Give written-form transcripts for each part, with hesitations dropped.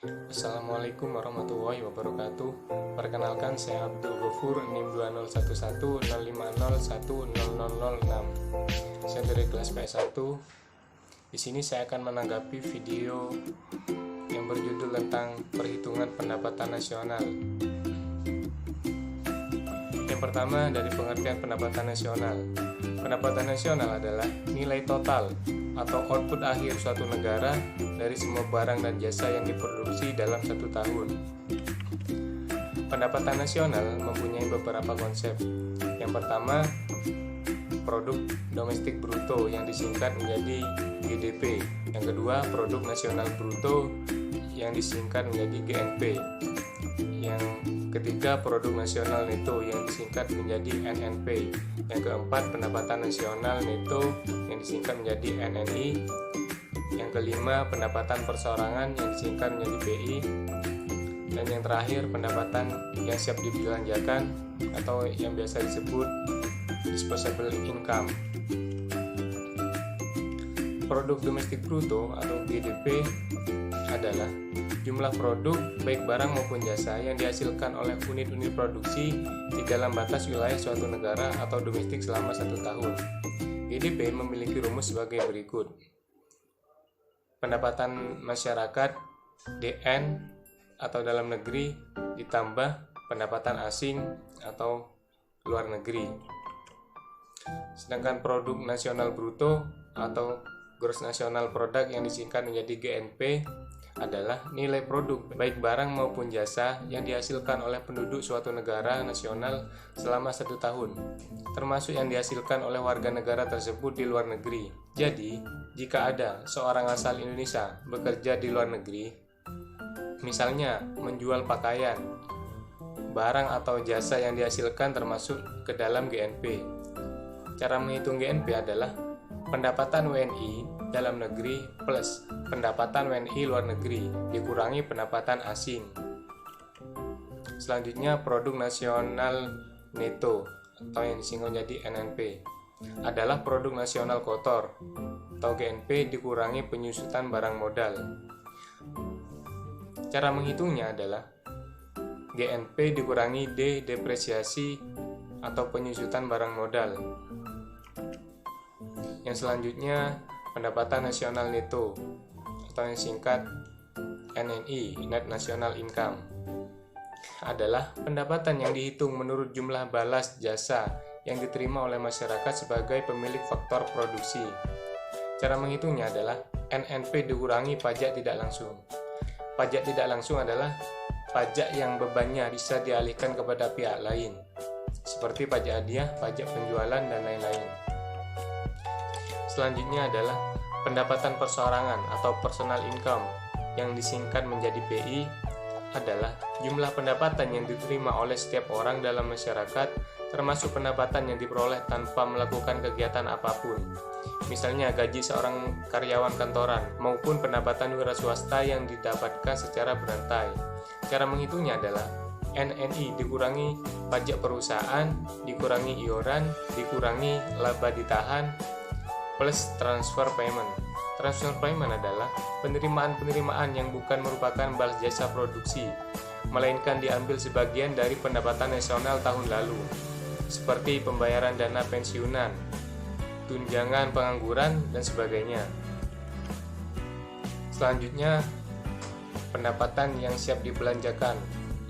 Assalamualaikum warahmatullahi wabarakatuh. Perkenalkan, saya Abdul Ghafur, NIM 201105010006. Saya dari kelas PS1. Di sini saya akan menanggapi video yang berjudul tentang perhitungan pendapatan nasional. Yang pertama, dari pengertian pendapatan nasional. Pendapatan nasional adalah nilai total atau output akhir suatu negara dari semua barang dan jasa yang diproduksi dalam satu tahun. Pendapatan nasional mempunyai beberapa konsep. Yang pertama, produk domestik bruto yang disingkat menjadi GDP. Yang kedua, produk nasional bruto yang disingkat menjadi GNP. Yang ketiga, produk nasional neto yang disingkat menjadi NNP. Yang keempat, pendapatan nasional neto yang disingkat menjadi NNI. Yang kelima, pendapatan perseorangan yang disingkat menjadi PI. Dan yang terakhir, pendapatan yang siap dibelanjakan atau yang biasa disebut disposable income. Produk domestik bruto atau GDP adalah jumlah produk baik barang maupun jasa yang dihasilkan oleh unit-unit produksi di dalam batas wilayah suatu negara atau domestik selama satu tahun. GDP memiliki rumus sebagai berikut. Pendapatan masyarakat DN atau dalam negeri ditambah pendapatan asing atau luar negeri. Sedangkan produk nasional bruto atau gross national product yang disingkat menjadi GNP adalah nilai produk baik barang maupun jasa yang dihasilkan oleh penduduk suatu negara nasional selama satu tahun, termasuk yang dihasilkan oleh warga negara tersebut di luar negeri. Jadi, jika ada seorang asal Indonesia bekerja di luar negeri, misalnya menjual pakaian, barang atau jasa yang dihasilkan termasuk ke dalam GNP. Cara menghitung GNP adalah pendapatan WNI dalam negeri plus pendapatan WNI luar negeri dikurangi pendapatan asing. Selanjutnya, produk nasional neto atau yang disingkat jadi NNP adalah produk nasional kotor atau GNP dikurangi penyusutan barang modal. Cara menghitungnya adalah GNP dikurangi D depresiasi atau penyusutan barang modal. Yang selanjutnya, pendapatan nasional neto atau yang singkat NNI, Net National Income, adalah pendapatan yang dihitung menurut jumlah balas jasa yang diterima oleh masyarakat sebagai pemilik faktor produksi. Cara menghitungnya adalah NNP dikurangi pajak tidak langsung. Pajak tidak langsung adalah pajak yang bebannya bisa dialihkan kepada pihak lain, seperti pajak hadiah, pajak penjualan, dan lain-lain. Selanjutnya adalah pendapatan perseorangan atau personal income yang disingkat menjadi PI adalah jumlah pendapatan yang diterima oleh setiap orang dalam masyarakat, termasuk pendapatan yang diperoleh tanpa melakukan kegiatan apapun. Misalnya gaji seorang karyawan kantoran maupun pendapatan wira swasta yang didapatkan secara berantai. Cara menghitungnya adalah NNI dikurangi pajak perusahaan, dikurangi iuran, dikurangi laba ditahan, plus transfer payment. Transfer payment adalah penerimaan-penerimaan yang bukan merupakan balas jasa produksi, melainkan diambil sebagian dari pendapatan nasional tahun lalu, seperti pembayaran dana pensiunan, tunjangan pengangguran, dan sebagainya. Selanjutnya, pendapatan yang siap dibelanjakan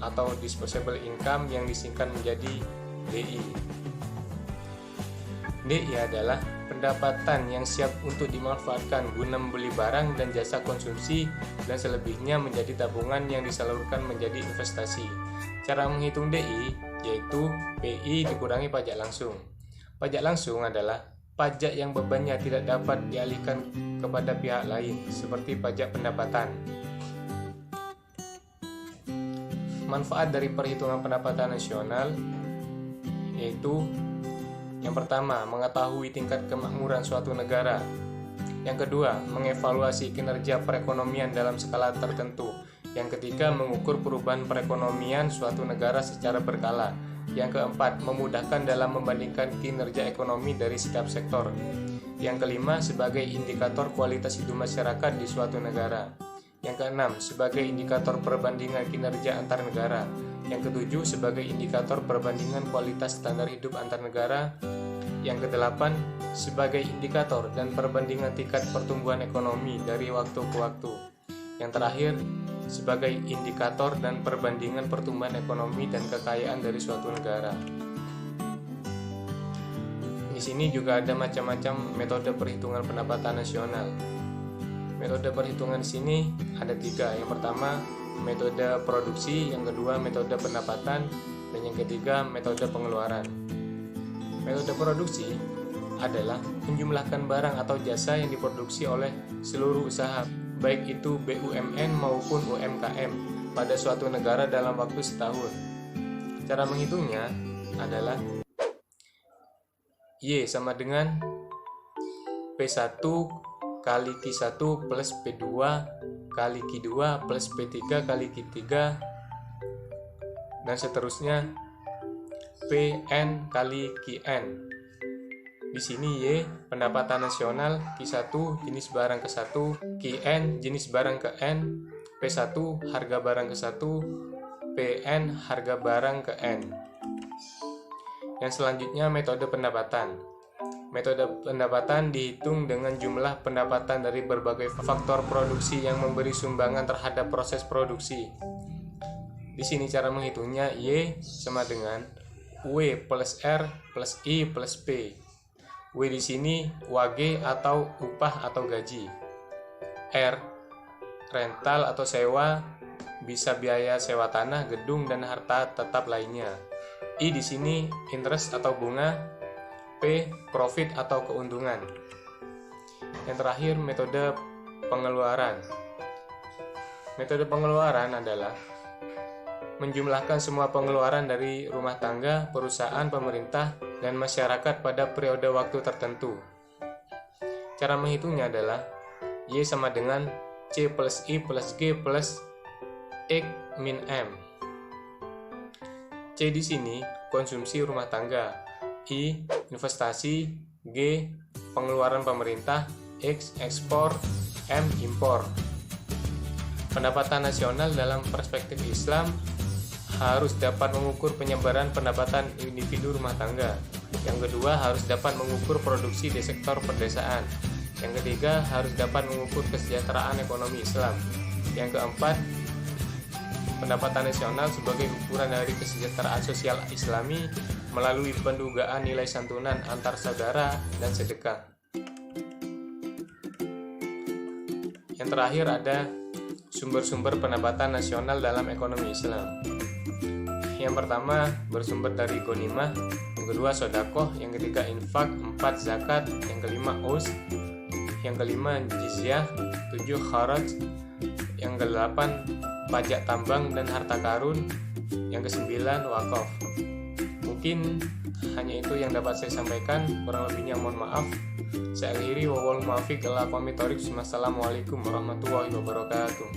atau disposable income yang disingkat menjadi DI. DI adalah pendapatan yang siap untuk dimanfaatkan guna membeli barang dan jasa konsumsi dan selebihnya menjadi tabungan yang disalurkan menjadi investasi. Cara menghitung DI yaitu PI dikurangi pajak langsung. Pajak langsung adalah pajak yang bebannya tidak dapat dialihkan kepada pihak lain, seperti pajak pendapatan. Manfaat dari perhitungan pendapatan nasional yaitu yang pertama, mengetahui tingkat kemakmuran suatu negara. Yang kedua, mengevaluasi kinerja perekonomian dalam skala tertentu. Yang ketiga, mengukur perubahan perekonomian suatu negara secara berkala. Yang keempat, memudahkan dalam membandingkan kinerja ekonomi dari setiap sektor. Yang kelima, sebagai indikator kualitas hidup masyarakat di suatu negara. Yang keenam, sebagai indikator perbandingan kinerja antar negara. Yang ketujuh, sebagai indikator perbandingan kualitas standar hidup antar negara. Yang kedelapan, sebagai indikator dan perbandingan tingkat pertumbuhan ekonomi dari waktu ke waktu. Yang terakhir, sebagai indikator dan perbandingan pertumbuhan ekonomi dan kekayaan dari suatu negara. Di sini juga ada macam-macam metode perhitungan pendapatan nasional. Metode perhitungan di sini ada 3. Yang pertama, metode produksi, yang kedua metode pendapatan, dan yang ketiga metode pengeluaran. Metode produksi adalah menjumlahkan barang atau jasa yang diproduksi oleh seluruh usaha, baik itu BUMN maupun UMKM pada suatu negara dalam waktu setahun. Cara menghitungnya adalah Y sama dengan P1 kali Q1 plus P2 kali Q2 plus P3 kali Q3 dan seterusnya Pn kali Qn. Di sini Y pendapatan nasional, Q1 jenis barang ke 1, Qn jenis barang ke N, P1 harga barang ke 1, Pn harga barang ke N. Yang selanjutnya metode pendapatan. Metode pendapatan dihitung dengan jumlah pendapatan dari berbagai faktor produksi yang memberi sumbangan terhadap proses produksi. Di sini cara menghitungnya Y sama dengan W plus R plus I plus P. W di sini wage atau upah atau gaji. R rental atau sewa, bisa biaya sewa tanah, gedung dan harta tetap lainnya. I di sini interest atau bunga. P profit atau keuntungan. Yang terakhir metode pengeluaran. Metode pengeluaran adalah menjumlahkan semua pengeluaran dari rumah tangga, perusahaan, pemerintah, dan masyarakat pada periode waktu tertentu. Cara menghitungnya adalah Y sama dengan C plus I plus G plus X min M. C di sini konsumsi rumah tangga, I investasi, G pengeluaran pemerintah, X ekspor, M impor. Pendapatan nasional dalam perspektif Islam harus dapat mengukur penyebaran pendapatan individu rumah tangga. Yang kedua, harus dapat mengukur produksi di sektor pedesaan. Yang ketiga, harus dapat mengukur kesejahteraan ekonomi Islam. Yang keempat, pendapatan nasional sebagai ukuran dari kesejahteraan sosial Islami melalui pendugaan nilai santunan antar saudara dan sedekah. Yang terakhir ada sumber-sumber pendapatan nasional dalam ekonomi Islam. Yang pertama bersumber dari ghanimah, yang kedua sodakoh, yang ketiga infak, 4 zakat, yang kelima us, yang kelima jizyah, 7 kharaj, yang ke-8 pajak tambang dan harta karun, yang ke-9 wakaf. Mungkin hanya itu yang dapat saya sampaikan, kurang lebihnya mohon maaf. Saya akhiri, wallahul muwaffiq ila aqwamit thoriq. Wassalamualaikum warahmatullahi wabarakatuh.